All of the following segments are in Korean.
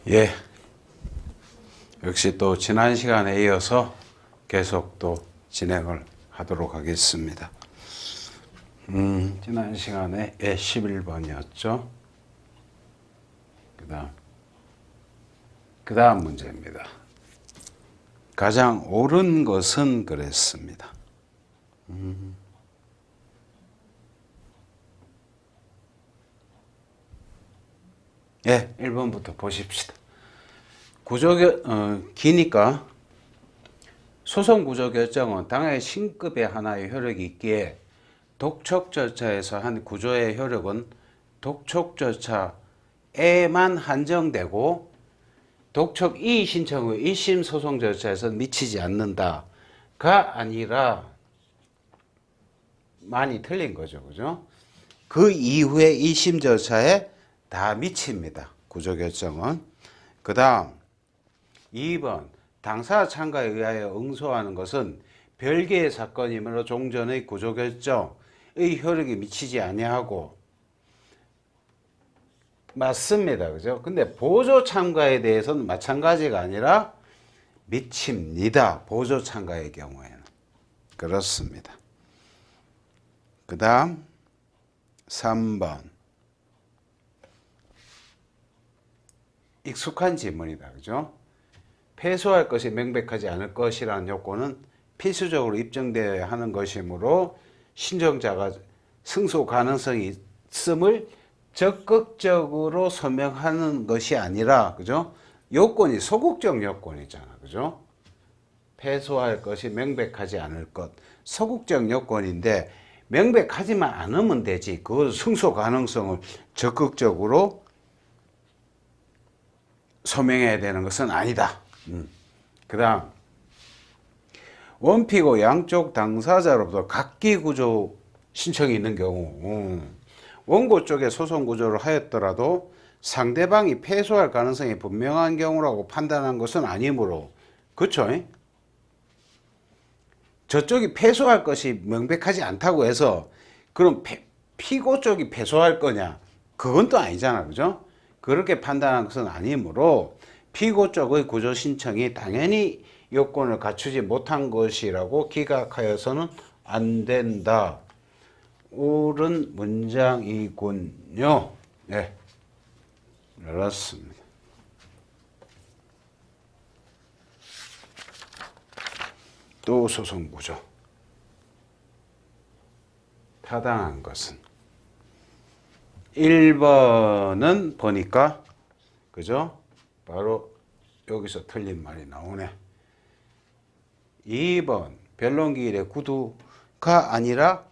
예, 역시 또 지난 시간에 이어서 계속 또 진행을 하도록 하겠습니다. 지난 시간에 11번이었죠. 그 다음 문제입니다. 가장 옳은 것은 그랬습니다. 예, 1번부터 보십시다. 기니까 소송구조결정은 당의 신급의 하나의 효력이 있기에 독촉절차에서 한 구조의 효력은 독촉절차에만 한정되고 독촉 이의 신청 후 1심 소송 절차에서 미치지 않는다가 아니라 많이 틀린 거죠. 그죠? 그 이후에 2심 절차에 다 미칩니다. 구조결정은. 그 다음 2번 당사 참가에 의하여 응소하는 것은 별개의 사건이므로 종전의 구조결정의 효력이 미치지 아니하고 맞습니다. 그죠? 근데 보조 참가에 대해서는 마찬가지가 아니라 미칩니다. 보조 참가의 경우에는. 그렇습니다. 그 다음 3번 익숙한 지문이다. 그죠? 패소할 것이 명백하지 않을 것이라는 요건은 필수적으로 입증되어야 하는 것이므로 신청자가 승소 가능성이 있음을 적극적으로 소명하는 것이 아니라, 그죠? 요건이 소극적 요건이잖아. 그죠? 패소할 것이 명백하지 않을 것. 소극적 요건인데 명백하지만 않으면 되지. 그 승소 가능성을 적극적으로 소명해야 되는 것은 아니다. 그 다음 원피고 양쪽 당사자로부터 각기 구조 신청이 있는 경우 원고 쪽에 소송 구조를 하였더라도 상대방이 패소할 가능성이 분명한 경우라고 판단한 것은 아니므로, 그렇죠? 저쪽이 패소할 것이 명백하지 않다고 해서 그럼 피고 쪽이 패소할 거냐? 그건 또 아니잖아. 그죠? 그렇게 판단한 것은 아니므로 피고 쪽의 구조 신청이 당연히 요건을 갖추지 못한 것이라고 기각하여서는 안 된다. 옳은 문장이군요. 네, 그렇습니다. 또 소송구조. 타당한 것은 1번은 보니까, 그죠? 바로 여기서 틀린 말이 나오네. 2번 변론기일의 구두가 아니라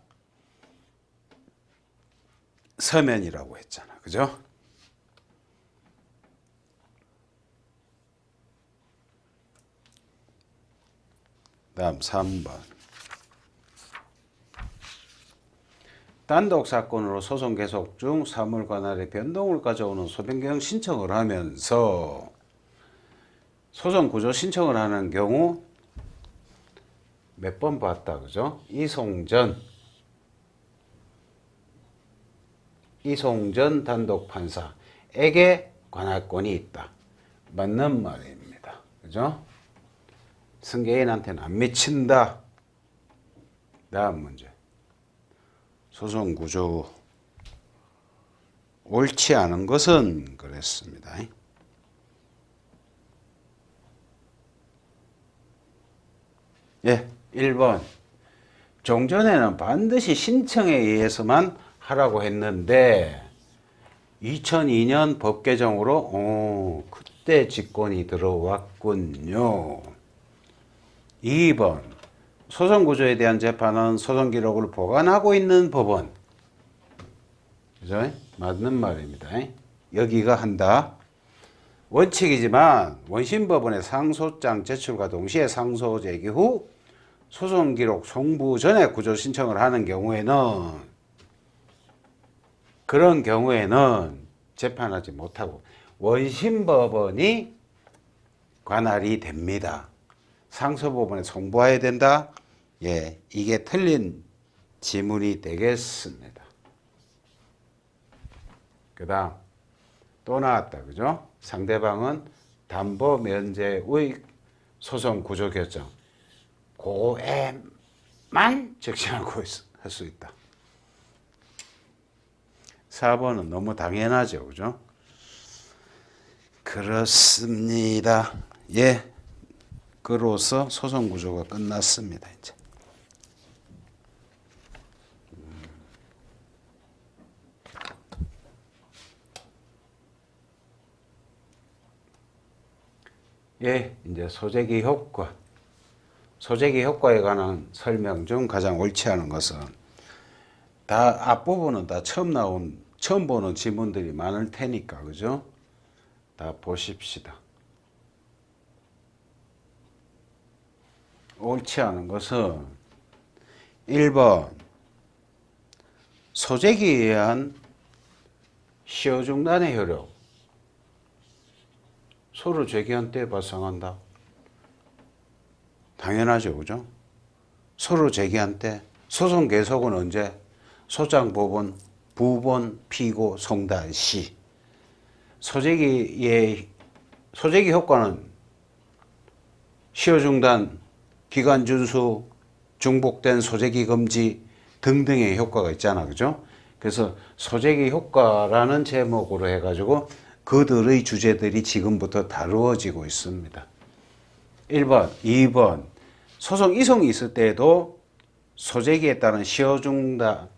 서면이라고 했잖아. 그죠? 다음 3번 단독 사건으로 소송 계속 중 사물 관할의 변동을 가져오는 소변경 신청을 하면서 소송 구조 신청을 하는 경우 몇 번 봤다. 그죠? 이송전 단독 판사에게 관할권이 있다. 맞는 말입니다. 그죠? 승계인한테는 안 미친다. 다음 문제. 소송 구조 옳지 않은 것은 그랬습니다. 예, 1번. 종전에는 반드시 신청에 의해서만 하라고 했는데 2002년 법 개정으로 그때 직권이 들어왔군요. 2번. 소송 구조에 대한 재판은 소송 기록을 보관하고 있는 법원. 그죠? 맞는 말입니다. 여기가 한다. 원칙이지만 원심법원의 상소장 제출과 동시에 상소 제기 후 소송 기록 송부 전에 구조 신청을 하는 경우에는, 그런 경우에는 재판하지 못하고 원심법원이 관할이 됩니다. 상소법원에 송부해야 된다. 예, 이게 틀린 지문이 되겠습니다. 그 다음 또 나왔다. 그죠? 상대방은 담보 면제의 소송 구조 결정. 고에만 적시하고 할 수 있다. 4번은 너무 당연하죠. 그죠? 그렇습니다. 예. 그로서 소송 구조가 끝났습니다. 이제. 예, 이제 소재기 효과. 소재기 효과에 관한 설명 중 가장 옳지 않은 것은 다 앞부분은 다 처음 보는 지문들이 많을 테니까, 그죠? 다 보십시다. 옳지 않은 것은 1번 소재기에 의한 시효 중단의 효력. 소를 제기한 때 발생한다. 당연하죠, 그죠? 소를 제기한 때 소송 계속은 언제? 소장, 법원, 부본, 피고, 송달, 시. 소재기 효과는 시효 중단, 기간 준수, 중복된 소재기 금지 등등의 효과가 있잖아, 그죠? 그래서 소재기 효과라는 제목으로 해가지고 그들의 주제들이 지금부터 다루어지고 있습니다. 1번, 2번. 소송 이송이 있을 때에도 소재기에 따른 시효 중단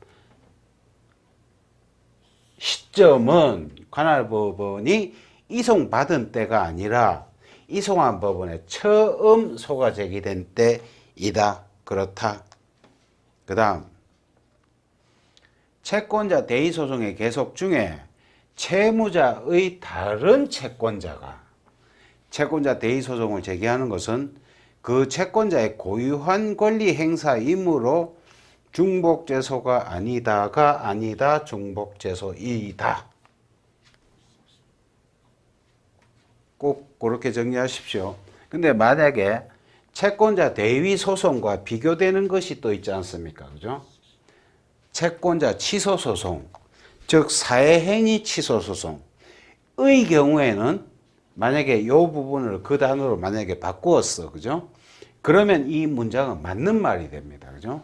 시점은 관할 법원이 이송받은 때가 아니라 이송한 법원에 처음 소가 제기된 때이다. 그렇다. 그 다음 채권자 대의소송의 계속 중에 채무자의 다른 채권자가 채권자 대의소송을 제기하는 것은 그 채권자의 고유한 권리 행사이므로 중복제소가 아니다가 아니다, 중복제소이다. 꼭 그렇게 정리하십시오. 근데 만약에 채권자 대위 소송과 비교되는 것이 또 있지 않습니까? 그죠? 채권자 취소 소송, 즉 사회행위 취소 소송의 경우에는 만약에 이 부분을 그 단어로 만약에 바꾸었어. 그죠? 그러면 이 문장은 맞는 말이 됩니다. 그죠?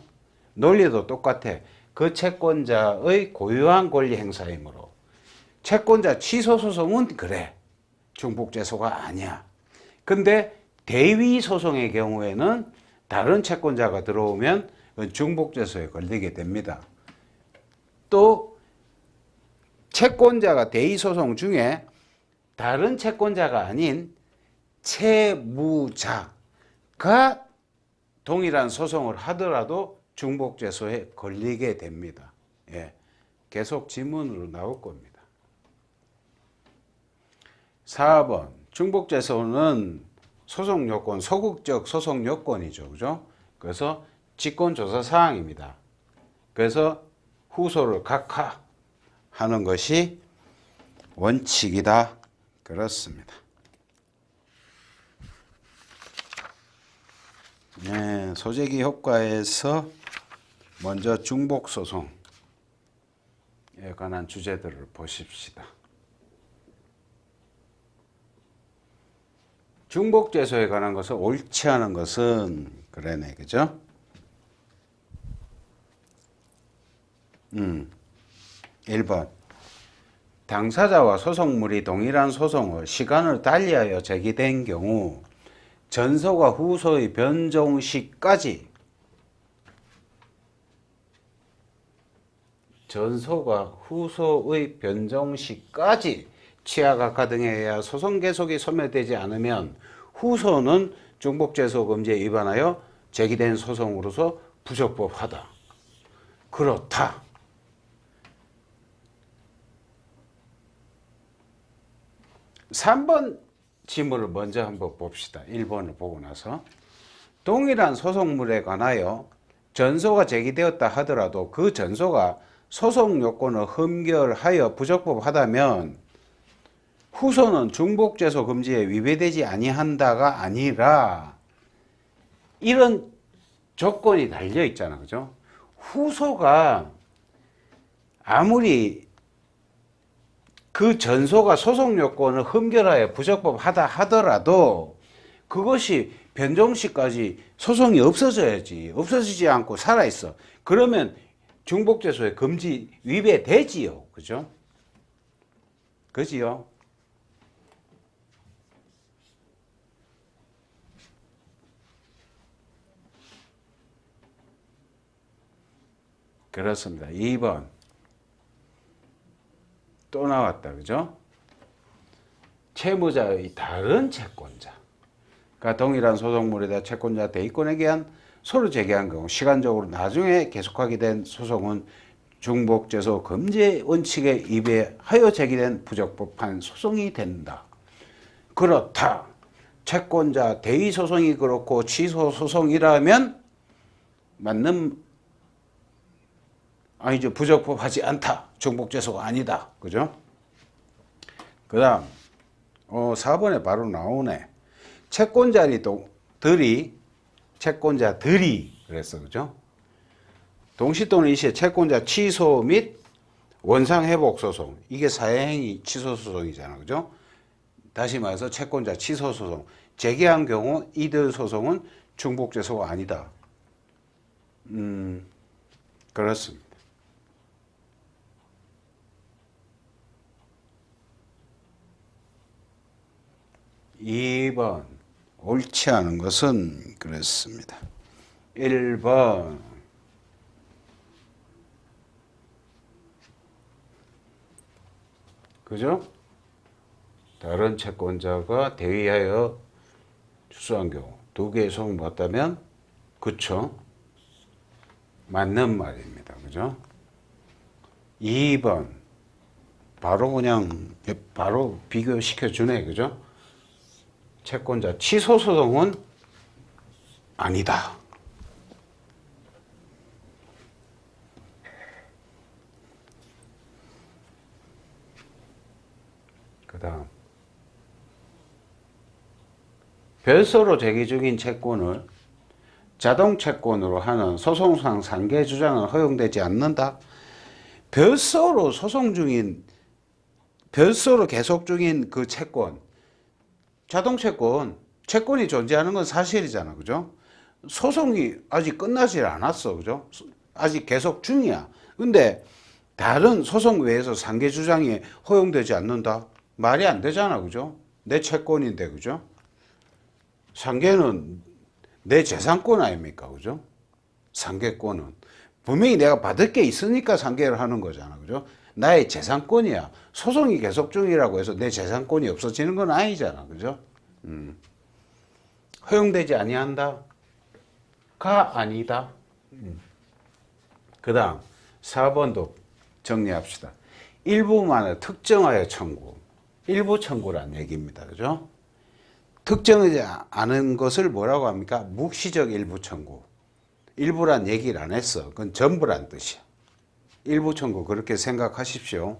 논리도 똑같아. 그 채권자의 고유한 권리 행사이므로. 채권자 취소 소송은 그래. 중복제소가 아니야. 근데 대위 소송의 경우에는 다른 채권자가 들어오면 중복제소에 걸리게 됩니다. 또 채권자가 대위 소송 중에 다른 채권자가 아닌 채무자가 동일한 소송을 하더라도 중복제소에 걸리게 됩니다. 예, 계속 지문으로 나올 겁니다. 4번 중복제소는 소송 요건, 소극적 소송 요건이죠. 그죠? 그래서 직권조사 사항입니다. 그래서 후소를 각하하는 것이 원칙이다. 그렇습니다. 네, 소재기 효과에서 먼저 중복소송에 관한 주제들을 보십시다. 중복제소에 관한 것은 옳지 않은 것은 그러네, 그죠? 1번 당사자와 소송물이 동일한 소송을 시간을 달리하여 제기된 경우 전소가 후소의 변종 시까지 취하가 가등해야 소송 계속이 소멸되지 않으면 후소는 중복제소 금지에 위반하여 제기된 소송으로서 부적법하다. 그렇다. (3번) 지문을 먼저 한번 봅시다. 1번을 보고 나서 동일한 소송물에 관하여 전소가 제기되었다 하더라도 그 전소가 소송 요건을 흠결하여 부적법하다면 후소는 중복제소 금지에 위배되지 아니한다가 아니라 이런 조건이 달려 있잖아. 그죠? 후소가 아무리 그 전소가 소송 요건을 흠결하여 부적법하다 하더라도 그것이 변종 시까지 소송이 없어져야지. 없어지지 않고 살아있어. 그러면 중복죄소의 금지 위배되지요. 그죠? 그지요? 그렇습니다. 2번. 또 나왔다. 그죠? 채무자의 다른 채권자가 동일한 소송물에다 채권자 대의권에 대한 소를 제기한 경우 시간적으로 나중에 계속하게 된 소송은 중복죄소 금지 원칙에 위배하여 제기된 부적법한 소송이 된다. 그렇다. 채권자 대의 소송이 그렇고 취소 소송이라면 맞는 아니죠. 부적법하지 않다. 중복죄소가 아니다. 그죠? 그 다음 4번에 바로 나오네. 채권자들이 그랬어. 그죠? 동시 또는 일시에 채권자 취소 및 원상회복 소송. 이게 사행위 취소 소송이잖아. 그죠? 다시 말해서 채권자 취소 소송. 제기한 경우 이들 소송은 중복죄소가 아니다. 그렇습니다. 2번 옳지 않은 것은 그렇습니다. 1번 그죠? 다른 채권자가 대의하여 출소한 경우 두 개의 소송이 맞다면 그쵸? 맞는 말입니다. 그죠? 2번 바로 그냥 바로 비교시켜 주네. 그죠? 채권자 취소 소송은 아니다. 그 다음 별소로 제기 중인 채권을 자동 채권으로 하는 소송상 상계 주장은 허용되지 않는다. 별소로 계속 중인 그 채권, 자동 채권이 존재하는 건 사실이잖아. 그죠? 소송이 아직 끝나질 않았어. 그죠? 아직 계속 중이야. 근데 다른 소송 외에서 상계 주장이 허용되지 않는다. 말이 안 되잖아. 그죠? 내 채권인데. 그죠? 상계는 내 재산권 아닙니까? 그죠? 상계권은. 분명히 내가 받을 게 있으니까 상계를 하는 거잖아. 그죠? 나의 재산권이야. 소송이 계속 중이라고 해서 내 재산권이 없어지는 건 아니잖아. 그죠? 허용되지 아니한다. 가 아니다. 그 다음 4번도 정리합시다. 일부만을 특정하여 청구. 일부 청구란 얘기입니다. 그죠? 특정하지 않은 것을 뭐라고 합니까? 묵시적 일부 청구. 일부란 얘기를 안 했어. 그건 전부란 뜻이야. 일부 청구 그렇게 생각하십시오.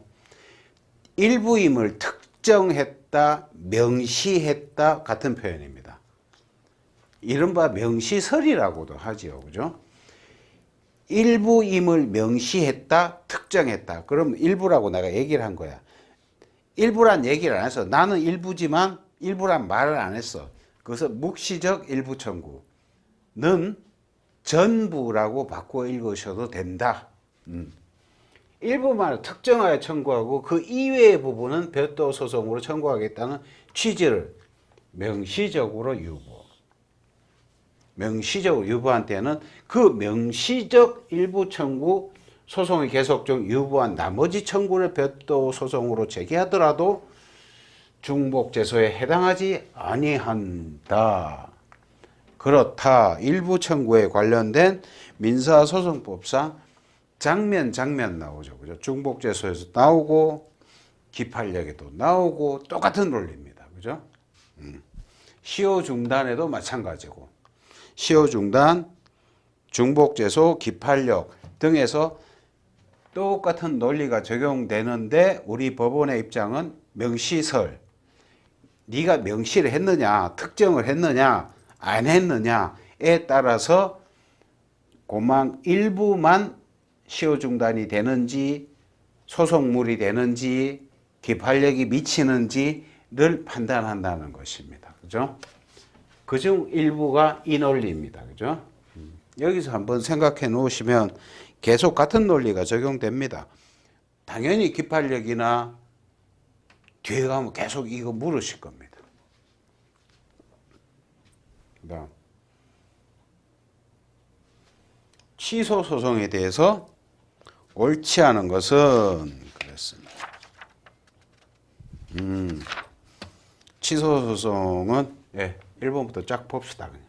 일부임을 특정했다, 명시했다 같은 표현입니다. 이른바 명시설이라고도 하지요. 그죠? 일부임을 명시했다, 특정했다. 그럼 일부라고 내가 얘기를 한 거야. 일부란 얘기를 안 해서 나는 일부지만 일부란 말을 안 했어. 그래서 묵시적 일부 청구는 전부라고 바꿔 읽으셔도 된다. 일부만을 특정하여 청구하고 그 이외의 부분은 별도 소송으로 청구하겠다는 취지를 명시적으로 명시적으로 유보한 때는 그 명시적 일부 청구 소송이 계속 중 유보한 나머지 청구를 별도 소송으로 제기하더라도 중복죄소에 해당하지 아니한다. 그렇다. 일부 청구에 관련된 민사소송법상 장면 나오죠. 그죠? 중복죄소에서 나오고 기판력에도 나오고 똑같은 논리입니다. 그죠? 시효 중단에도 마찬가지고 시효 중단, 중복죄소, 기판력 등에서 똑같은 논리가 적용되는데 우리 법원의 입장은 명시설. 네가 명시를 했느냐, 특정을 했느냐, 안 했느냐에 따라서 고만 일부만 시효 중단이 되는지 소송물이 되는지 기판력이 미치는지를 판단한다는 것입니다. 그죠? 그중 일부가 이 논리입니다. 그죠? 여기서 한번 생각해 놓으시면 계속 같은 논리가 적용됩니다. 당연히 기판력이나 뒤에 가면 계속 이거 물으실 겁니다. 그다음 취소 소송에 대해서 옳지 않은 것은 그랬습니다. 취소 소송은 1번부터 쫙 봅시다. 그냥.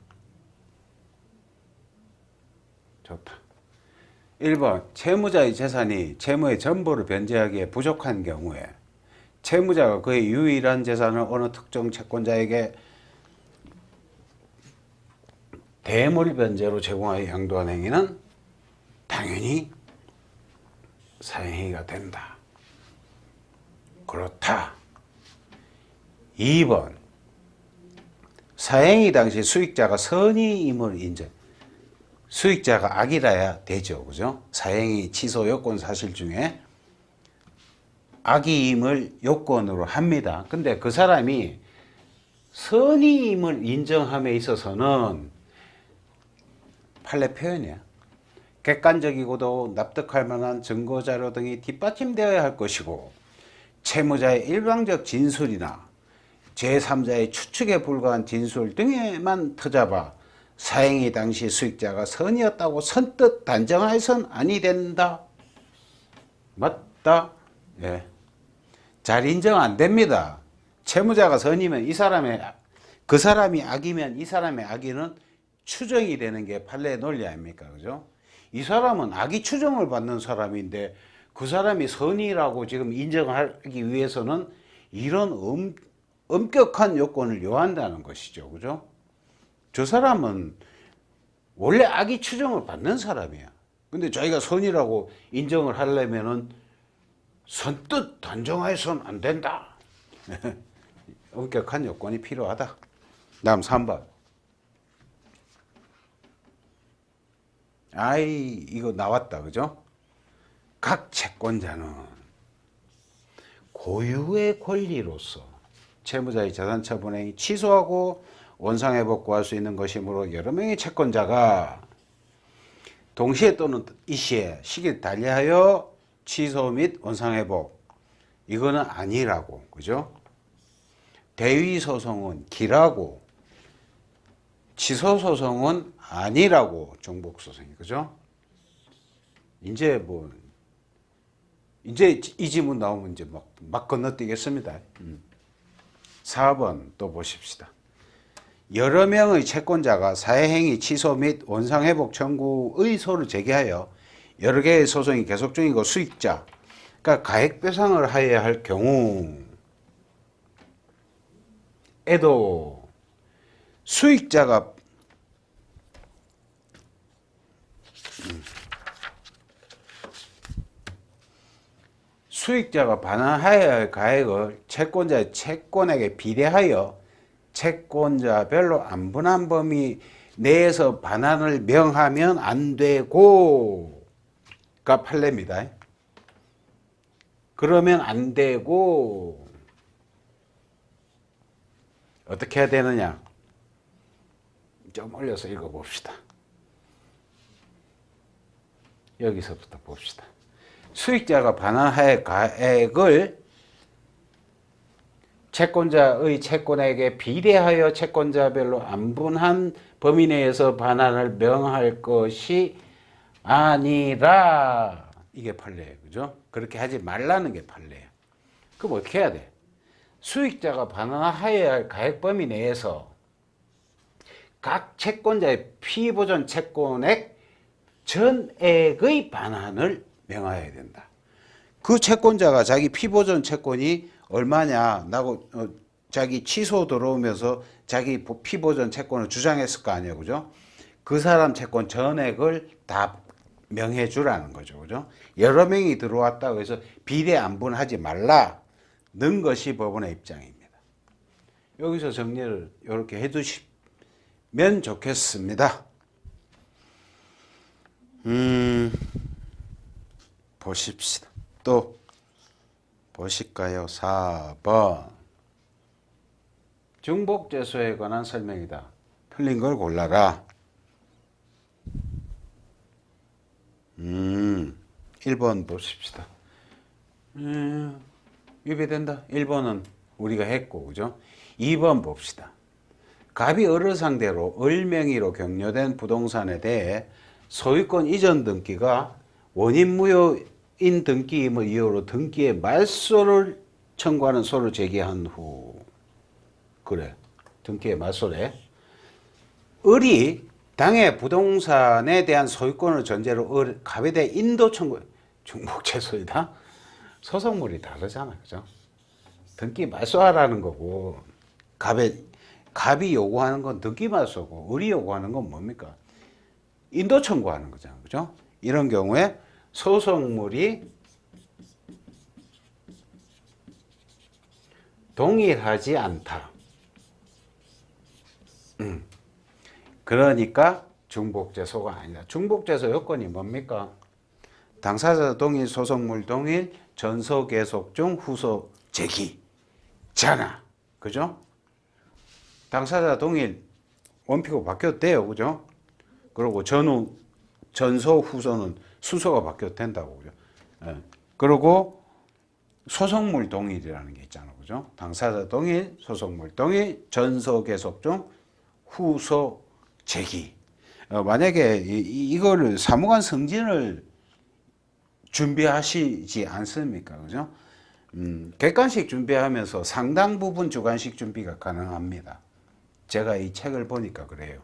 좋다. 1번 채무자의 재산이 채무의 전부를 변제하기에 부족한 경우에 채무자가 그의 유일한 재산을 어느 특정 채권자에게 대물 변제로 제공하여 양도한 행위는 당연히 사행위가 된다. 그렇다. 2번 사행위 당시 수익자가 선의임을 인정. 수익자가 악이라야 되죠. 그죠? 사행위 취소 요건 사실 중에 악의임을 요건으로 합니다. 근데 그 사람이 선의임을 인정함에 있어서는 판례 표현이야. 객관적이고도 납득할 만한 증거자료 등이 뒷받침되어야 할 것이고 채무자의 일방적 진술이나 제3자의 추측에 불과한 진술 등에만 터잡아 사행위 당시 수익자가 선이었다고 선뜻 단정해서는 아니 된다. 맞다? 예. 잘 인정 안 됩니다. 채무자가 선이면 그 사람이 악이면 이 사람의 악의는 추정이 되는 게 판례의 논리 아닙니까? 그죠? 이 사람은 악의 추정을 받는 사람인데 그 사람이 선이라고 지금 인정하기 위해서는 이런 엄격한 요건을 요한다는 것이죠. 그죠? 저 사람은 원래 악의 추정을 받는 사람이야. 근데 자기가 선이라고 인정을 하려면은 선뜻 단정해서는 안 된다. 엄격한 요건이 필요하다. 다음 3번. 이거 나왔다. 그죠? 각 채권자는 고유의 권리로서 채무자의 재산 처분 행위 취소하고 원상회복 구할 수 있는 것이므로 여러 명의 채권자가 동시에 또는 이시에 시기를 달리하여 취소 및 원상회복 이거는 아니라고. 그죠? 대위소송은 기라고 취소소송은 아니라고. 종복소송이. 그죠? 이제 이 지문 나오면 이제 막 건너뛰겠습니다. 4번 또 보십시다. 여러 명의 채권자가 사회행위 취소 및 원상회복 청구 의소를 제기하여 여러 개의 소송이 계속 중이고 수익자, 그러니까 가액배상을 하여야 할 경우에도 수익자가 반환하여야 할 가액을 채권자의 채권액에 비례하여 채권자별로 안분한 범위 내에서 반환을 명하면 안 되고가 판례입니다. 그러면 안 되고 어떻게 해야 되느냐? 좀 올려서 읽어봅시다. 여기서부터 봅시다. 수익자가 반환할 가액을 채권자의 채권액에 비례하여 채권자별로 안분한 범위 내에서 반환을 명할 것이 아니라 이게 판례예요. 그죠? 그렇게 하지 말라는 게 판례예요. 그럼 어떻게 해야 돼? 수익자가 반환하여야 할 가액 범위 내에서 각 채권자의 피보전 채권액 전액의 반환을 명하여야 된다. 그 채권자가 자기 피보전 채권이 얼마냐 나고 자기 취소 들어오면서 자기 피보전 채권을 주장했을 거 아니에요. 그죠? 그 사람 채권 전액을 다 명해 주라는 거죠. 그죠? 여러 명이 들어왔다고 해서 비례 안분하지 말라는 것이 법원의 입장입니다. 여기서 정리를 이렇게 해 두시면 좋겠습니다. 보십시다. 또 보실까요? 4번. 중복죄소에 관한 설명이다. 틀린 걸 골라라. 1번 보십시다. 유배된다. 1번은 우리가 했고, 그죠? 2번 봅시다. 갑이 을을 상대로 을 명의로 격려된 부동산에 대해 소유권 이전 등기가 원인 무효인 등기임을 이유로 등기의 말소를 청구하는 소를 제기한 후, 그래, 등기의 말소래. 을이 당해 부동산에 대한 소유권을 전제로 갑에 대해 인도 청구, 중복죄소이다. 소송물이 다르잖아, 그죠? 등기 말소하라는 거고, 갑이 요구하는 건 등기 말소고, 을이 요구하는 건 뭡니까? 인도 청구하는 거잖아, 그죠? 이런 경우에 소송물이 동일하지 않다. 그러니까 중복죄소가 아니다. 중복죄소 요건이 뭡니까? 당사자 동일, 소송물 동일, 전소 계속 중 후소 제기잖아. 그죠? 당사자 동일 원피고 바뀌어도 돼요. 그죠? 그리고 전소 후소는 순서가 바뀌어도 된다고. 그죠? 예. 그리고 소송물 동일이라는 게 있잖아. 그죠? 당사자 동일, 소송물 동일, 전소 계속 중 후소 제기. 만약에 이거를 사무관 승진을 준비하시지 않습니까? 그죠? 객관식 준비하면서 상당 부분 주관식 준비가 가능합니다. 제가 이 책을 보니까 그래요.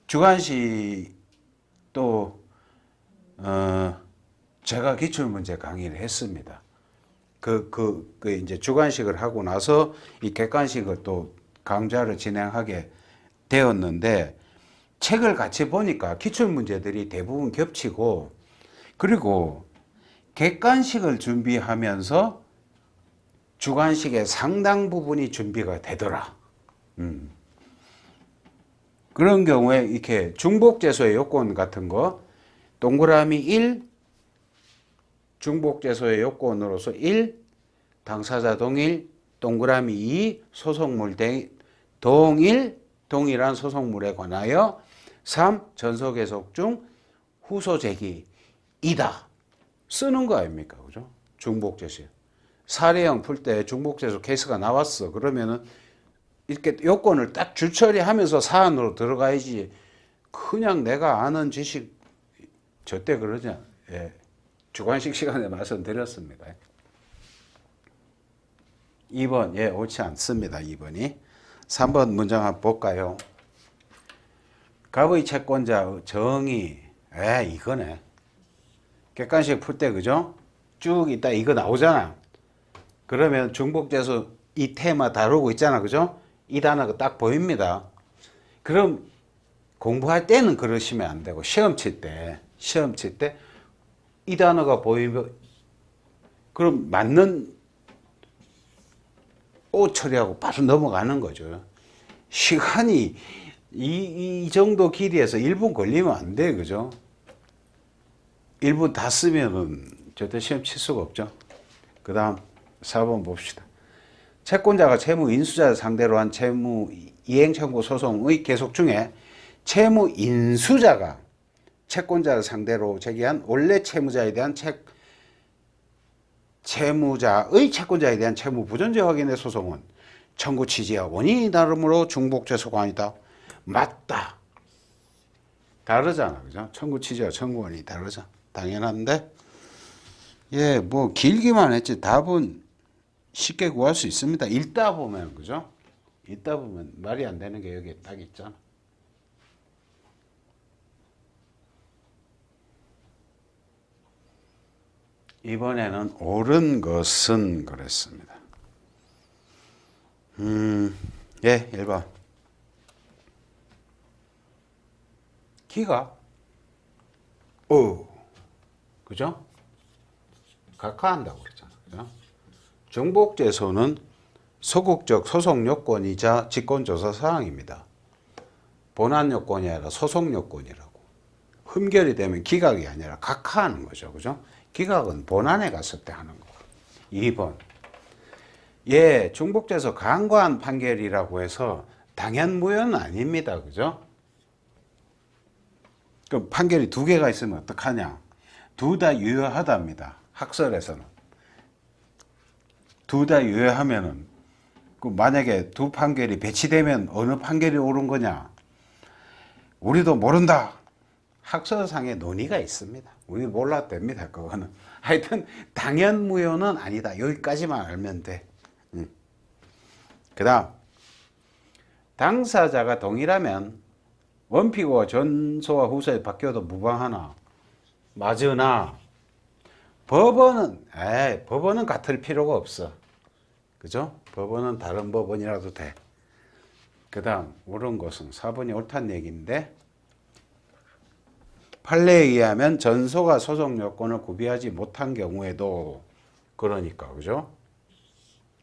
주관식 또 제가 기출문제 강의를 했습니다. 이제 주관식을 하고 나서 이 객관식을 또 강좌를 진행하게 되었는데, 책을 같이 보니까 기출문제들이 대부분 겹치고, 그리고 객관식을 준비하면서 주관식의 상당 부분이 준비가 되더라. 그런 경우에 이렇게 중복죄소의 요건 같은 거, 동그라미 1, 중복죄소의 요건으로서 1, 당사자 동일, 동그라미 2, 소송물 동일한 소송물에 관하여 3, 전소 계속 중 후소 제기이다. 쓰는 거 아닙니까? 그죠? 중복죄소. 사례형 풀 때 중복죄소 케이스가 나왔어. 그러면은 이렇게 요건을 딱 줄처리하면서 사안으로 들어가야지. 그냥 내가 아는 지식 저때 그러지. 예. 주관식 시간에 말씀드렸습니다. 2번, 예, 옳지 않습니다. 2번이. 3번 문장 한번 볼까요? 갑의 채권자 정의, 이거네. 객관식 풀 때, 그죠? 쭉 있다 이거 나오잖아. 그러면 중복죄소 이 테마 다루고 있잖아, 그죠? 이 단어가 딱 보입니다. 그럼 공부할 때는 그러시면 안 되고, 시험 칠 때 이 단어가 보이면, 그럼 맞는 오 처리하고 바로 넘어가는 거죠. 시간이 이 정도 길이에서 1분 걸리면 안 돼, 그죠? 1분 다 쓰면은 절대 시험 칠 수가 없죠. 그 다음 4번 봅시다. 채권자가 채무 인수자를 상대로 한 채무 이행 청구 소송의 계속 중에 채무 인수자가 채권자를 상대로 제기한 원래 채무자에 대한 채무자의 채권자에 대한 채무 부존재 확인의 소송은 청구 취지와 원인이 다르므로 중복죄소가 아니다. 맞다. 다르잖아, 그죠? 청구 취지와 청구 원인이 다르잖아. 당연한데, 예, 뭐 길기만 했지 답은 쉽게 구할 수 있습니다. 읽다 보면, 그죠? 읽다 보면 말이 안 되는 게 여기 딱 있잖아. 이번에는 옳은 것은 그랬습니다. 예, 1번. 기가, 그죠? 각하한다고 그랬잖아. 그죠? 중복죄소는 소극적 소송 요건이자 직권조사 사항입니다. 본안 요건이 아니라 소송 요건이라고. 흠결이 되면 기각이 아니라 각하하는 거죠. 그죠? 기각은 본안에 갔을 때 하는 거. 2번. 예, 중복돼서 간과한 판결이라고 해서 당연무효는 아닙니다. 그죠? 그럼 판결이 두 개가 있으면 어떡하냐? 둘 다 유효하답니다. 학설에서는. 둘 다 유효하면은, 만약에 두 판결이 배치되면 어느 판결이 옳은 거냐? 우리도 모른다. 학설상의 논의가 있습니다. 우리 몰라도 됩니다. 그거는. 하여튼 당연무효는 아니다. 여기까지만 알면 돼. 그 다음, 당사자가 동일하면 원피고와 전소와 후소에 바뀌어도 무방하나? 맞으나 법원은 같을 필요가 없어. 그죠? 법원은 다른 법원이라도 돼. 그 다음 옳은 것은 4번이 옳다는 얘기인데, 판례에 의하면 전소가 소송 요건을 구비하지 못한 경우에도, 그러니까 그죠?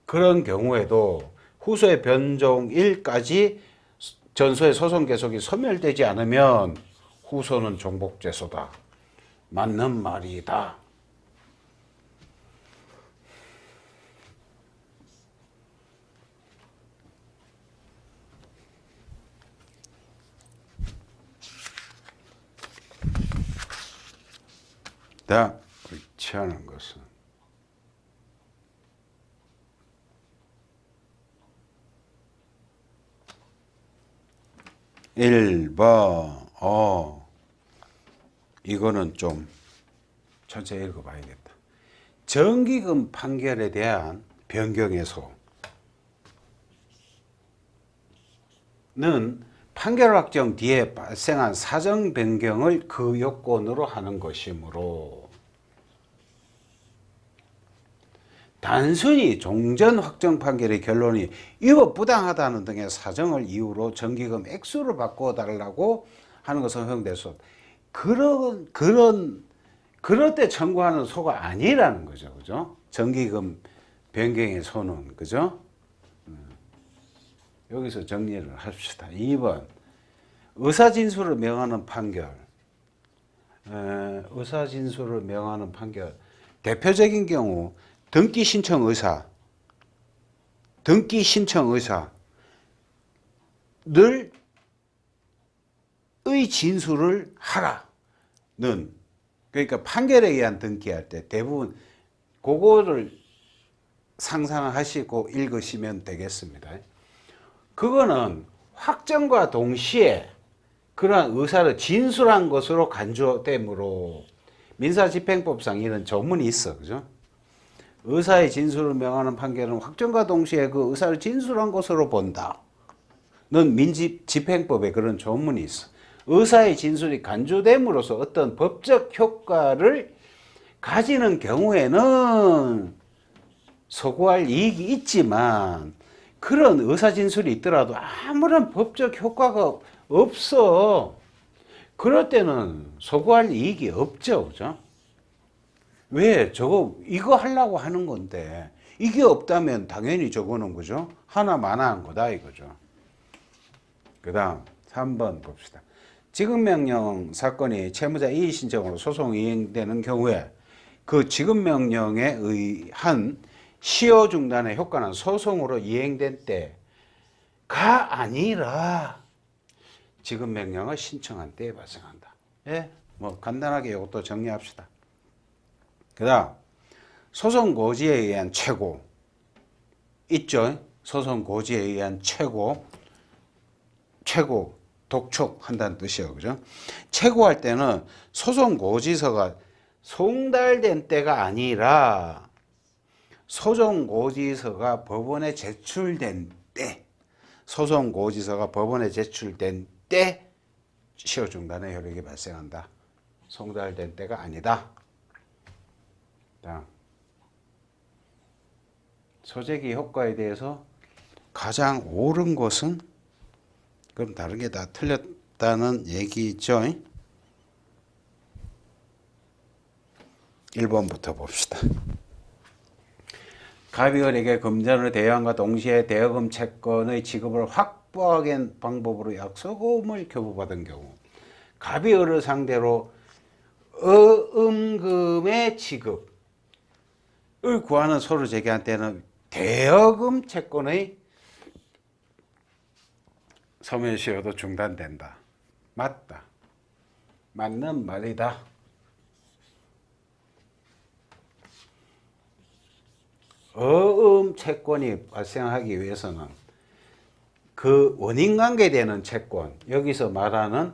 그런 경우에도 후소의 변종일까지 전소의 소송 계속이 소멸되지 않으면 후소는 종복죄소다. 맞는 말이다. 다 옳지 않은 것은 1번. 이거는 좀 천천히 읽어봐야겠다. 정기금 판결에 대한 변경에서는 판결 확정 뒤에 발생한 사정 변경을 그 요건으로 하는 것이므로, 단순히 종전 확정 판결의 결론이 위법부당하다는 등의 사정을 이유로 정기금 액수를 바꿔달라고 하는 것은 허용될 수 없다. 그럴 때 청구하는 소가 아니라는 거죠. 그죠? 정기금 변경의 소는. 그죠? 여기서 정리를 합시다. 2번. 의사진술을 명하는 판결. 의사진술을 명하는 판결. 대표적인 경우, 등기 신청 의사를 의 진술을 하라는, 그러니까 판결에 의한 등기할 때 대부분 그거를 상상하시고 읽으시면 되겠습니다. 그거는 확정과 동시에 그러한 의사를 진술한 것으로 간주되므로 민사집행법상 이런 조문이 있어. 그죠? 의사의 진술을 명하는 판결은 확정과 동시에 그 의사를 진술한 것으로 본다. 는 민집행법에 그런 조문이 있어. 의사의 진술이 간주됨으로써 어떤 법적 효과를 가지는 경우에는 소구할 이익이 있지만, 그런 의사 진술이 있더라도 아무런 법적 효과가 없어. 그럴 때는 소구할 이익이 없죠. 그죠? 왜? 이거 하려고 하는 건데, 이게 없다면 당연히 저거는, 그죠? 하나마나한 거다, 이거죠. 그 다음, 3번 봅시다. 지급명령 사건이 채무자 이의 신청으로 소송이 이행되는 경우에 그 지급명령에 의한 시효 중단의 효과는 소송으로 이행된 때가 아니라 지급명령을 신청한 때에 발생한다. 예? 간단하게 이것도 정리합시다. 그 다음, 소송 고지에 의한 최고. 있죠? 소송 고지에 의한 최고 독촉한다는 뜻이에요. 그죠? 최고할 때는 소송 고지서가 송달된 때가 아니라 소송 고지서가 법원에 제출된 때, 시효 중단의 효력이 발생한다. 송달된 때가 아니다. 소재기 효과에 대해서 가장 옳은 것은, 그럼 다른 게 다 틀렸다는 얘기죠. 1번부터 봅시다. 갑이을에게 금전을 대여함과 동시에 대여금 채권의 지급을 확보하게 방법으로 약소금을 교부받은 경우, 갑이을을 상대로 어음금의 지급을 구하는 소를 제기한 때는 대여금 채권의 소멸시효도 중단된다. 맞다. 맞는 말이다. 어음 채권이 발생하기 위해서는 그 원인 관계되는 채권, 여기서 말하는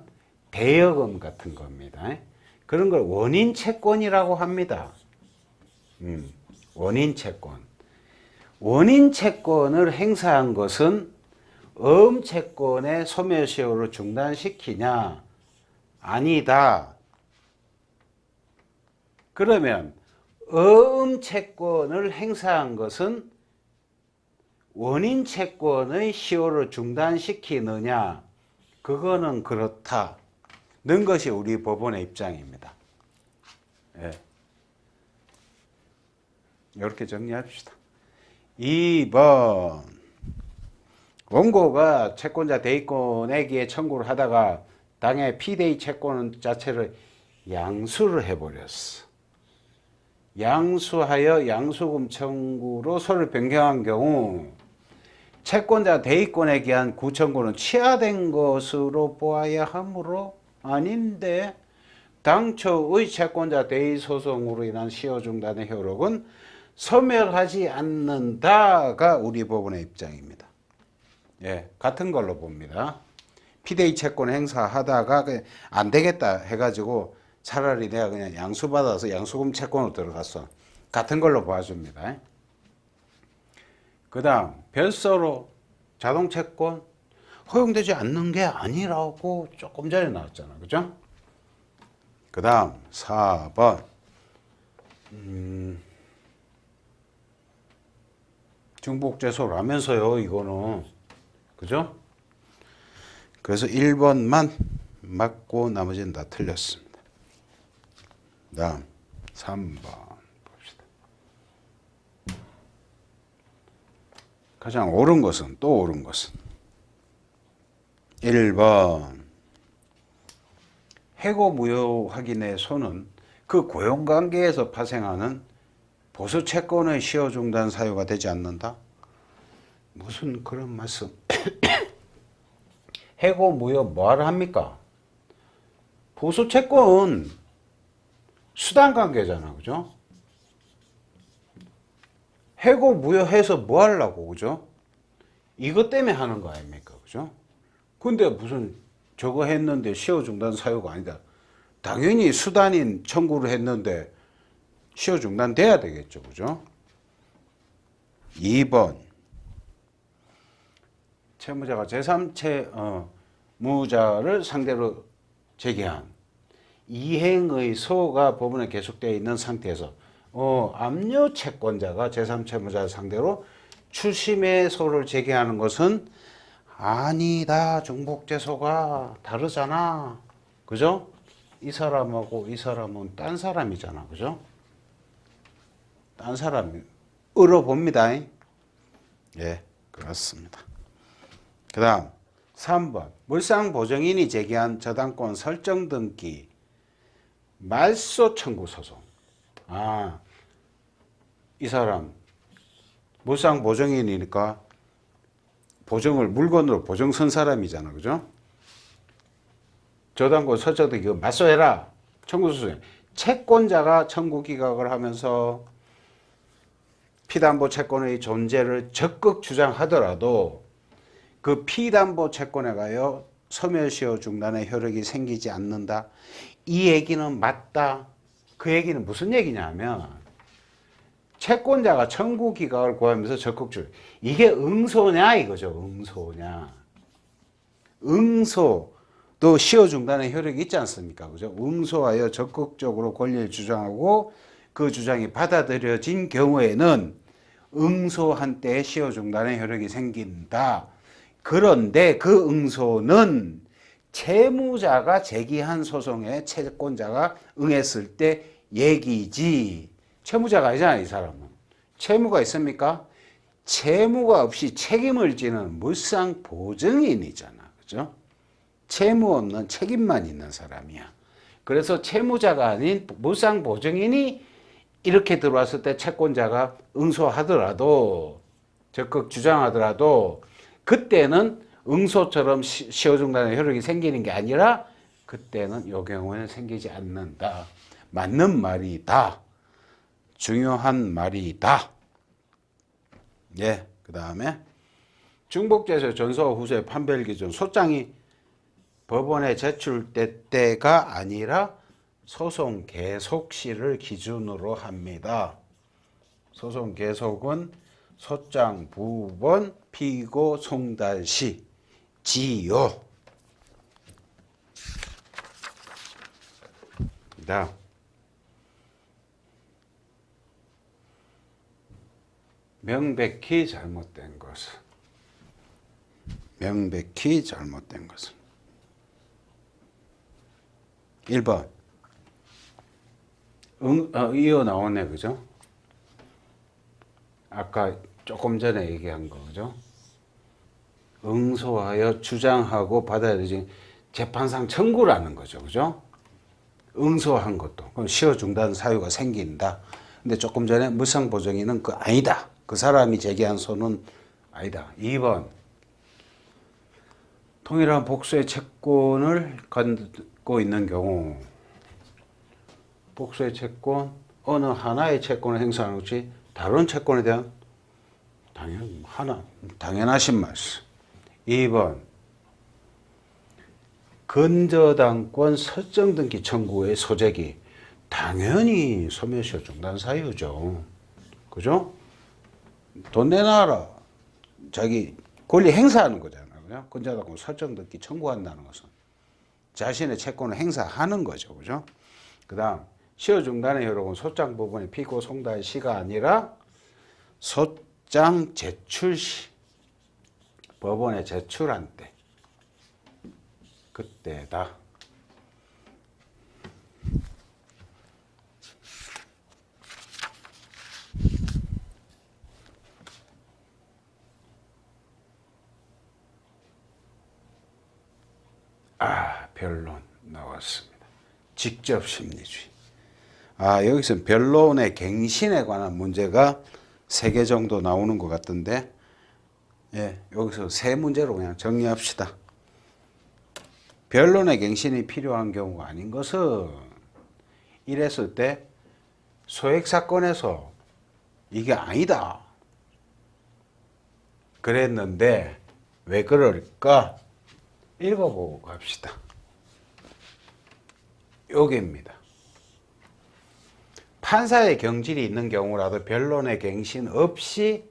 대여금 같은 겁니다. 그런 걸 원인 채권이라고 합니다. 원인 채권. 원인 채권을 행사한 것은 어음 채권의 소멸시효를 중단시키냐? 아니다. 그러면 어음 채권을 행사한 것은 원인 채권의 시효를 중단시키느냐? 그거는 그렇다. 는 것이 우리 법원의 입장입니다. 예. 이렇게 정리합시다. 2번. 원고가 채권자 대의권에게 청구를 하다가 당해 피대의 채권 자체를 양수를 해버렸어. 양수하여 양수금 청구로 소를 변경한 경우 채권자 대의권에 기한 구청구는 취하된 것으로 보아야 하므로 아닌데 당초의 채권자 대의 소송으로 인한 시효 중단의 효력은 소멸하지 않는다가 우리 법원의 입장입니다. 예, 같은 걸로 봅니다. 피대의 채권 행사하다가 안 되겠다 해가지고 차라리 내가 그냥 양수받아서 양수금 채권으로 들어갔어. 같은 걸로 봐줍니다. 그 다음 별서로 자동채권 허용되지 않는 게 아니라고 조금 전에 나왔잖아. 그죠? 그 다음 4번 중복재소라면서요. 이거는 그죠? 그래서 1번만 맞고 나머지는 다 틀렸습니다. 그 다음 3번 봅시다. 가장 옳은 것은 또 옳은 것은 1번 해고무효 확인의 소는 그 고용관계에서 파생하는 보수채권의 시효중단 사유가 되지 않는다? 무슨 그런 말씀. 해고무효 뭐하러 합니까? 보수채권 수단관계잖아. 그죠? 해고무효해서 뭐 하려고. 그죠? 이것 때문에 하는 거 아닙니까? 그죠? 근데 무슨 저거 했는데 시효중단 사유가 아니다. 당연히 수단인 청구를 했는데 시효중단 돼야 되겠죠. 그죠? 2번 채무자가 제3채무자를 상대로 제기한 이행의 소가 법원에 계속되어 있는 상태에서 압류 채권자가 제3채무자 상대로 추심의 소를 제기하는 것은 아니다. 중복재소가 다르잖아. 그죠? 이 사람하고 이 사람은 딴 사람이잖아. 그죠? 딴 사람이 을어봅니다. 예, 그렇습니다. 그 다음 3번 물상보증인이 제기한 저당권 설정 등기 말소 청구 소송. 이 사람 물상보증인이니까 보증을 물건으로 보증 선 사람이잖아. 그죠? 저당권 설정 등기 말소해라. 청구 소송. 채권자가 청구 기각을 하면서 피담보 채권의 존재를 적극 주장하더라도 그 피담보 채권에 가여 소멸시효 중단의 효력이 생기지 않는다. 이 얘기는 맞다. 그 얘기는 무슨 얘기냐면 채권자가 청구 기각을 구하면서 적극 주장. 이게 응소냐 이거죠. 응소냐. 응소도 시효 중단의 효력이 있지 않습니까? 그죠? 응소하여 적극적으로 권리를 주장하고 그 주장이 받아들여진 경우에는 응소한 때에 시효 중단의 효력이 생긴다. 그런데 그 응소는 채무자가 제기한 소송에 채권자가 응했을 때 얘기지. 채무자가 아니잖아요, 이 사람은. 채무가 있습니까? 채무가 없이 책임을 지는 물상보증인이잖아. 그죠? 채무 없는 책임만 있는 사람이야. 그래서 채무자가 아닌 물상보증인이 이렇게 들어왔을 때 채권자가 응소하더라도 적극 주장하더라도 그때는 응소처럼 시효중단의 효력이 생기는 게 아니라 그때는 이 경우에는 생기지 않는다. 맞는 말이다. 중요한 말이다. 예, 그 다음에 중복제소 전소와 후소의 판별 기준 소장이 법원에 제출될 때가 아니라 소송 계속 시를 기준으로 합니다. 소송 계속은 소장 부본 피고 송달 시 지요. 다음 명백히 잘못된 것은 명백히 잘못된 것은 1번 이어 나오네 그죠? 아까 조금 전에 얘기한 거 그죠? 응소하여 주장하고 받아들여진 재판상 청구라는 거죠 그죠? 응소한 것도 그럼 시효 중단 사유가 생긴다. 근데 조금 전에 무상보정인은 그 아니다. 그 사람이 제기한 소는 아니다. 2번 동일한 복수의 채권을 갖고 있는 경우 복수의 채권 어느 하나의 채권을 행사하는 것이 다른 채권에 대한 당연하신 말씀. 2번 근저당권 설정등기 청구의 소재기 당연히 소멸시효 중단 사유죠. 그죠? 돈 내놔라. 자기 권리 행사하는 거잖아요. 근저당권 설정등기 청구한다는 것은 자신의 채권을 행사하는 거죠. 그죠? 그 다음 시효 중단의 효력은 소장 부분의 피고 송달 시가 아니라 소장 제출 시 법원에 제출한 때 그때다. 변론 나왔습니다. 직접 심리주의. 여기서 변론의 갱신에 관한 문제가 3개 정도 나오는 것 같은데, 예, 여기서 3문제로 그냥 정리합시다. 변론의 갱신이 필요한 경우가 아닌 것은 이랬을 때 소액사건에서 이게 아니다. 그랬는데 왜 그럴까? 읽어보고 갑시다. 여기입니다. 판사의 경질이 있는 경우라도 변론의 갱신 없이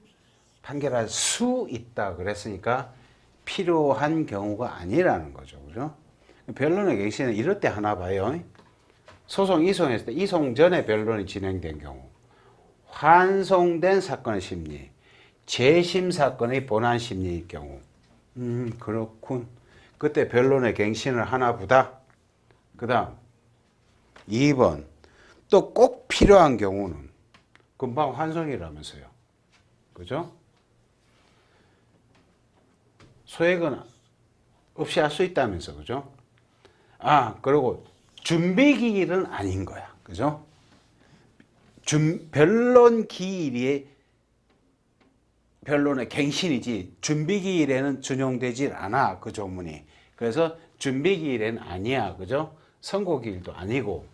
판결할 수 있다 그랬으니까 필요한 경우가 아니라는 거죠. 그죠? 변론의 갱신은 이럴 때 하나 봐요. 소송 이송했을 때 이송 전에 변론이 진행된 경우, 환송된 사건의 심리, 재심 사건의 본안 심리일 경우, 그렇군. 그때 변론의 갱신을 하나 보다. 그 다음 2번 또 꼭 필요한 경우는 금방 환송이라면서요. 그죠? 소액은 없이 할 수 있다면서. 그죠? 그리고 준비기일은 아닌 거야. 그죠? 변론 기일이 변론의 갱신이지 준비기일에는 준용되질 않아. 그 조문이. 그래서 준비기일에는 아니야. 그죠? 선고기일도 아니고.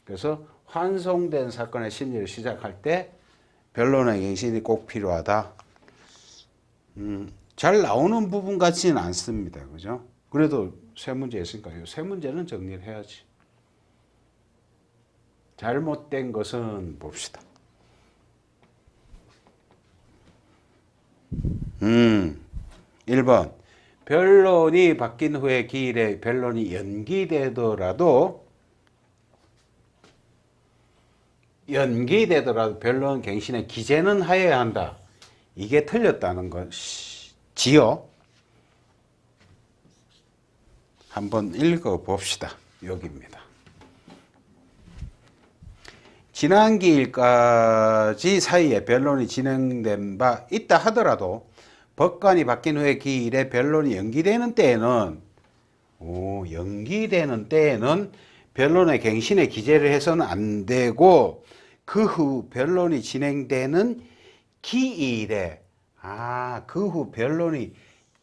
그래서 환송된 사건의 심리를 시작할 때 변론의 갱신이 꼭 필요하다. 잘 나오는 부분 같지는 않습니다. 그죠? 그래도 3문제 있으니까 이 3문제는 정리를 해야지. 잘못된 것은 봅시다. 1번 변론이 바뀐 후에 기일에 변론이 연기되더라도 변론 갱신의 기재는 하여야 한다. 이게 틀렸다는 것이지요. 한번 읽어봅시다. 여기입니다. 지난 기일까지 사이에 변론이 진행된 바 있다 하더라도 법관이 바뀐 후에 기일에 변론이 연기되는 때에는 변론의 갱신에 기재를 해서는 안 되고 그 후 변론이 진행되는 기일에, 그 후 변론이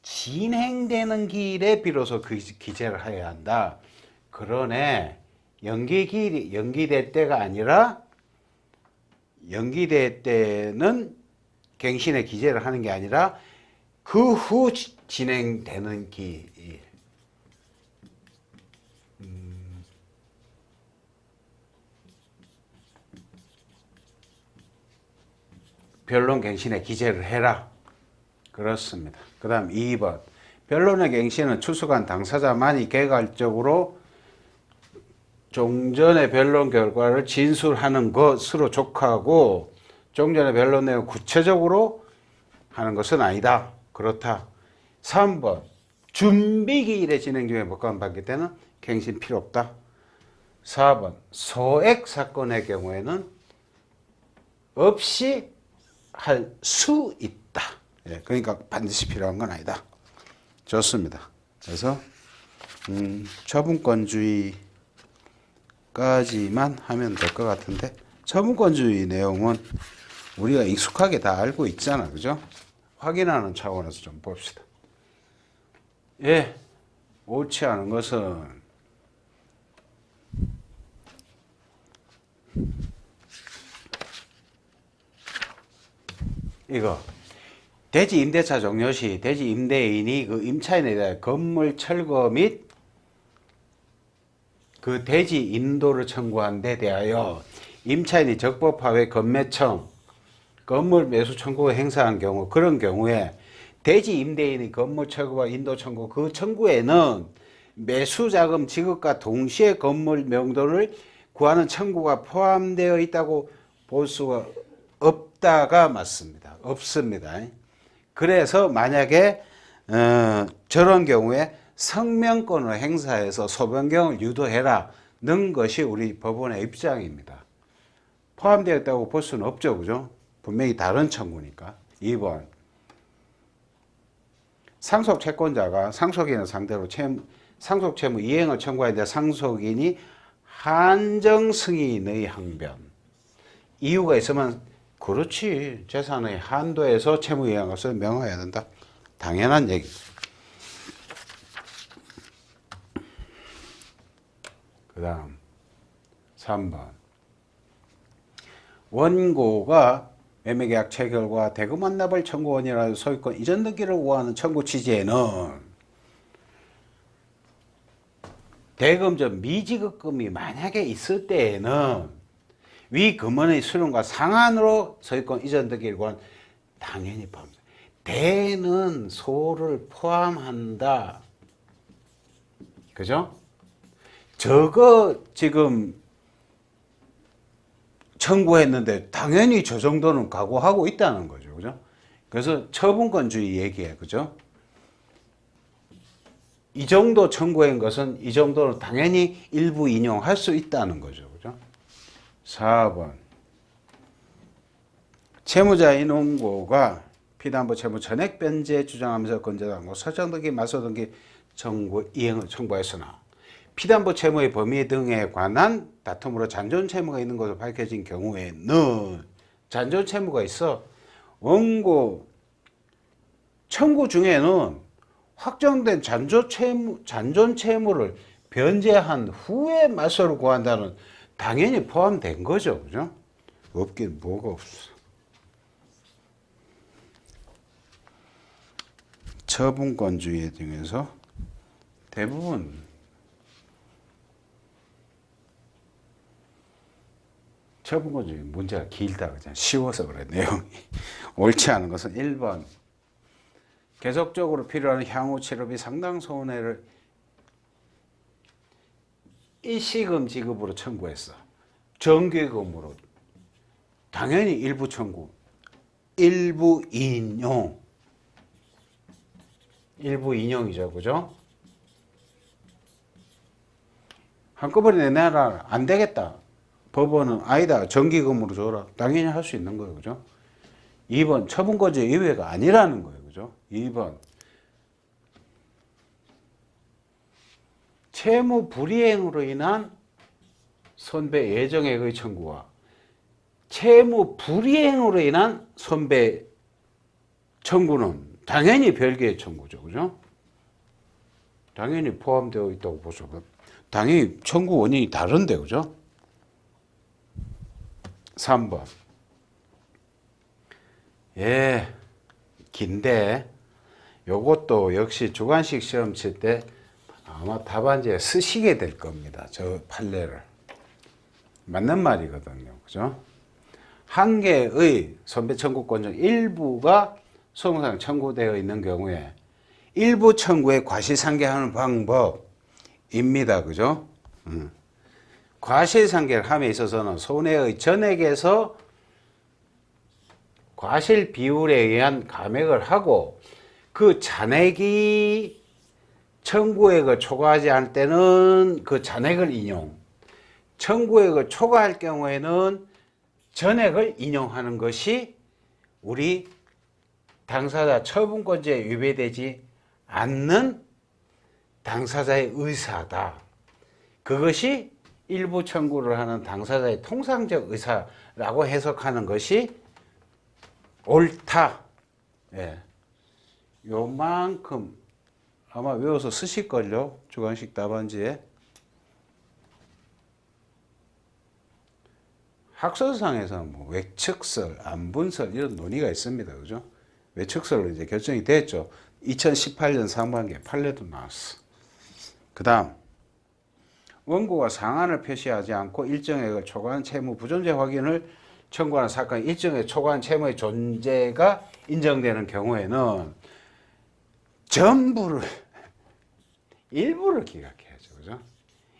진행되는 기일에 비로소 그 기재를 해야 한다. 그러네. 연기될 때가 아니라, 연기될 때는 갱신의 기재를 하는 게 아니라 그 후 진행되는 기일. 변론 갱신의 기재를 해라. 그렇습니다. 그 다음 2번. 변론의 갱신은 추수관 당사자만이 개괄적으로 종전의 변론 결과를 진술하는 것으로 족하고 종전의 변론 내용 구체적으로 하는 것은 아니다. 그렇다. 3번. 준비기일에 진행 중에 법관받기 때는 갱신 필요 없다. 4번. 소액 사건의 경우에는 없이 할 수 있다. 예, 그러니까 반드시 필요한 건 아니다. 좋습니다. 그래서 처분권주의까지만 하면 될 것 같은데, 처분권주의 내용은 우리가 익숙하게 다 알고 있잖아, 그죠? 확인하는 차원에서 좀 봅시다. 예, 옳지 않은 것은 이거. 대지 임대차 종료 시 대지 임대인이 그 임차인에 대해 건물 철거 및 그 대지 인도를 청구한 데 대하여 임차인이 적법하게 건매청, 건물 매수 청구를 행사한 경우, 그런 경우에 대지 임대인이 건물 철거와 인도 청구, 그 청구에는 매수자금 지급과 동시에 건물 명도를 구하는 청구가 포함되어 있다고 볼 수가 없다가 맞습니다. 없습니다. 그래서 만약에 저런 경우에 성명권을 행사해서 소변경을 유도해라는 것이 우리 법원의 입장입니다. 포함되어 있다고 볼 수는 없죠, 그죠? 분명히 다른 청구니까. 2번. 상속 채권자가 상속인을 상대로 상속 채무 이행을 청구하는데 상속인이 한정 승인의 항변. 이유가 있으면 그렇지. 재산의 한도에서 채무 이행한 것을 명하여야 된다. 당연한 얘기. 그 다음 3번. 원고가 매매계약 체결과 대금 완납을 청구원이라는 소유권 이전 등기를 요구하는 청구 취지에는 대금 전 미지급금이 만약에 있을 때에는 위 금원의 수령과 상한으로 소유권 이전 등기를 요구하는, 당연히 포함합니다. 대는 소를 포함한다. 그죠? 저거 지금 청구했는데 당연히 저 정도는 각오하고 있다는 거죠. 그죠? 그래서 처분권주의 얘기예요. 그죠? 이 정도 청구한 것은 이 정도는 당연히 일부 인용할 수 있다는 거죠. 그죠? 4번. 채무자인 원고가 피담보 채무 전액 변제 주장하면서 건재당고 설정 등기 말소 등기 청구 이행을 청구했으나 피담보 채무의 범위 등에 관한 다툼으로 잔존 채무가 있는 것으로 밝혀진 경우에는, 잔존 채무가 있어. 원고 청구 중에는 확정된 잔존 채무를 변제한 후에 말소를 구한다는, 당연히 포함된 거죠. 그죠? 없긴 뭐가 없어. 처분권주의 중에서 대부분 처분권주의 문제가 길다. 그냥 쉬워서 그래. 내용이. 옳지 않은 것은 1번. 계속적으로 필요한 향후 치료비 상당 손해를 일시금 지급으로 청구했어. 정기금으로. 당연히 일부 청구. 일부 인용. 일부 인용이죠. 그죠? 한꺼번에 내놔라. 안 되겠다. 법원은 아니다. 정기금으로 줘라. 당연히 할 수 있는 거예요. 그죠? 2번. 처분권자 이외가 아니라는 거예요. 그죠? 2번. 채무 불이행으로 인한 손배 예정액의 청구와 채무 불이행으로 인한 손배 청구는 당연히 별개의 청구죠. 그죠? 당연히 포함되어 있다고 보죠. 당연히 청구 원인이 다른데, 그죠? 3번. 예, 긴데, 요것도 역시 주관식 시험 칠 때 아마 답안지에 쓰시게 될 겁니다. 저 판례를. 맞는 말이거든요. 그죠? 한 개의 손배 청구권 중 일부가 소송상 청구되어 있는 경우에 일부 청구에 과실상계하는 방법입니다. 그죠? 과실상계를 함에 있어서는 손해의 전액에서 과실 비율에 의한 감액을 하고 그 잔액이 청구액을 초과하지 않을 때는 그 잔액을 인용, 청구액을 초과할 경우에는 전액을 인용하는 것이 우리 당사자 처분권자에 위배되지 않는 당사자의 의사다. 그것이 일부 청구를 하는 당사자의 통상적 의사라고 해석하는 것이 옳다. 예. 요만큼 아마 외워서 쓰실걸요. 주관식 답안지에. 학설상에서는 뭐 외측설, 안분설 이런 논의가 있습니다. 그죠? 외측설로 이제 결정이 됐죠. 2018년 상반기에 판례도 나왔어. 그 다음, 원고가 상한을 표시하지 않고 일정액을 초과한 채무 부존재 확인을 청구하는 사건, 일정액 초과한 채무의 존재가 인정되는 경우에는 전부를, 일부를 기각해야죠. 그죠?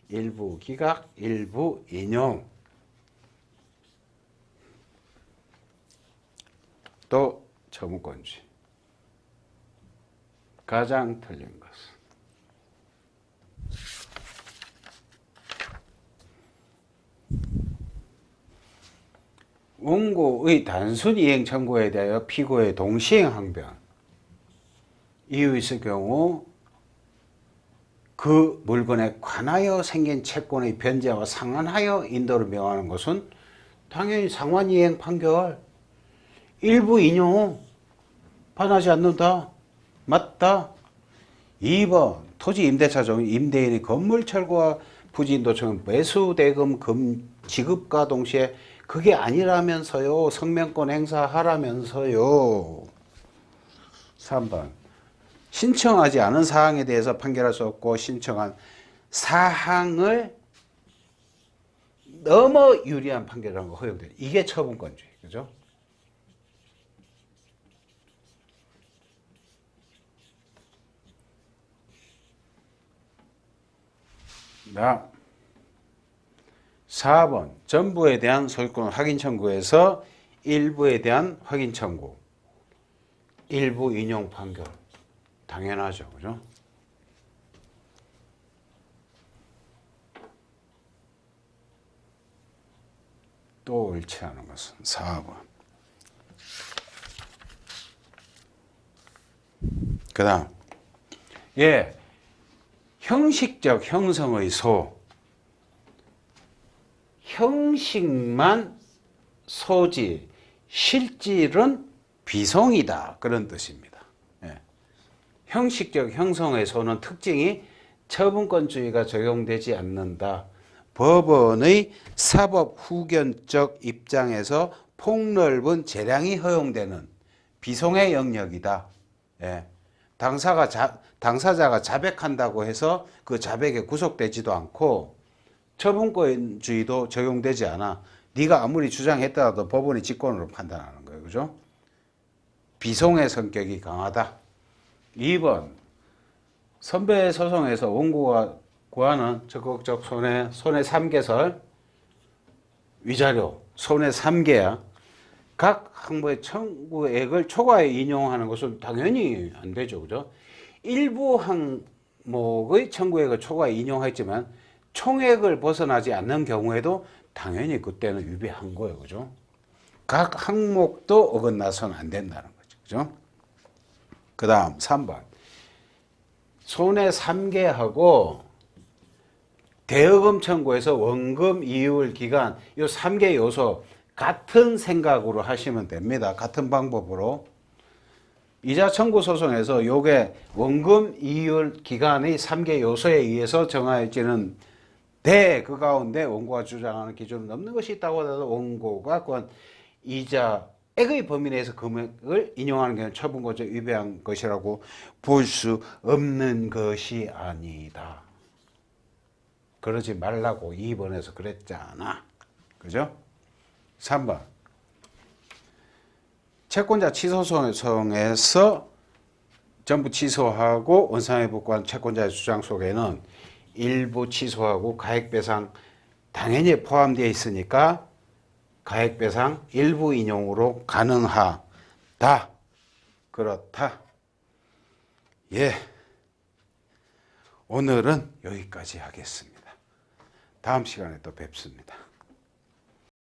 일부 기각, 일부 인용. 또 처무권주의. 가장 틀린 것은 원고의 단순 이행 청구에 대하여 피고의 동시행 항변 이유 있을 경우 그 물건에 관하여 생긴 채권의 변제와 상환하여 인도를 명하는 것은 당연히 상환이행 판결 일부 인용 반하지 않는다. 맞다. 2번 토지 임대차 중 임대인이 건물 철거와 부지 인도청 매수 대금 지급과 동시에 그게 아니라면서요. 성명권 행사하라면서요. 3번 신청하지 않은 사항에 대해서 판결할 수 없고 신청한 사항을 너무 유리한 판결이라는 거 허용돼요. 이게 처분권주의. 그죠? 나 4번 전부에 대한 소유권 확인 청구에서 일부에 대한 확인 청구 일부 인용 판결 당연하죠. 그죠? 또 옳지 않은 것은 4번. 그 다음 예 형식적 형성의 소 형식만 소지 실질은 비송이다 그런 뜻입니다. 예. 형식적 형성의 소는 특징이 처분권주의가 적용되지 않는다. 법원의 사법 후견적 입장에서 폭넓은 재량이 허용되는 비송의 영역이다. 예. 당사자가 자백한다고 해서 그 자백에 구속되지도 않고 처분권주의도 적용되지 않아. 네가 아무리 주장했더라도 법원이 직권으로 판단하는 거예요. 그죠? 비송의 성격이 강하다. 2번 선배 소송에서 원고가 구하는 적극적 손해 3개설 위자료 손해 3개야. 각 항목의 청구액을 초과해 인용하는 것은 당연히 안 되죠. 그죠? 일부 항목의 청구액을 초과해 인용했지만 총액을 벗어나지 않는 경우에도 당연히 그때는 위배한 거예요. 그죠? 각 항목도 어긋나서는 안 된다는 거죠. 그죠? 그 다음 3번 손해 3개하고 대여금 청구에서 원금 이율 기간 이 3개 요소 같은 생각으로 하시면 됩니다. 같은 방법으로. 이자 청구 소송에서 요게 원금 이율 기간의 3개 요소에 의해서 정하여지는 그 가운데 원고가 주장하는 기준을 넘는 것이 있다고 하더라도 원고가 그건 이자액의 범위 내에서 금액을 인용하는 경우는 처분권자 위배한 것이라고 볼 수 없는 것이 아니다. 그러지 말라고 2번에서 그랬잖아. 그죠? 3번. 채권자 취소 소송에서 전부 취소하고 원상회복관 채권자의 주장 속에는 일부 취소하고 가액배상 당연히 포함되어 있으니까 가액배상 일부 인용으로 가능하다. 그렇다. 예. 오늘은 여기까지 하겠습니다. 다음 시간에 또 뵙습니다.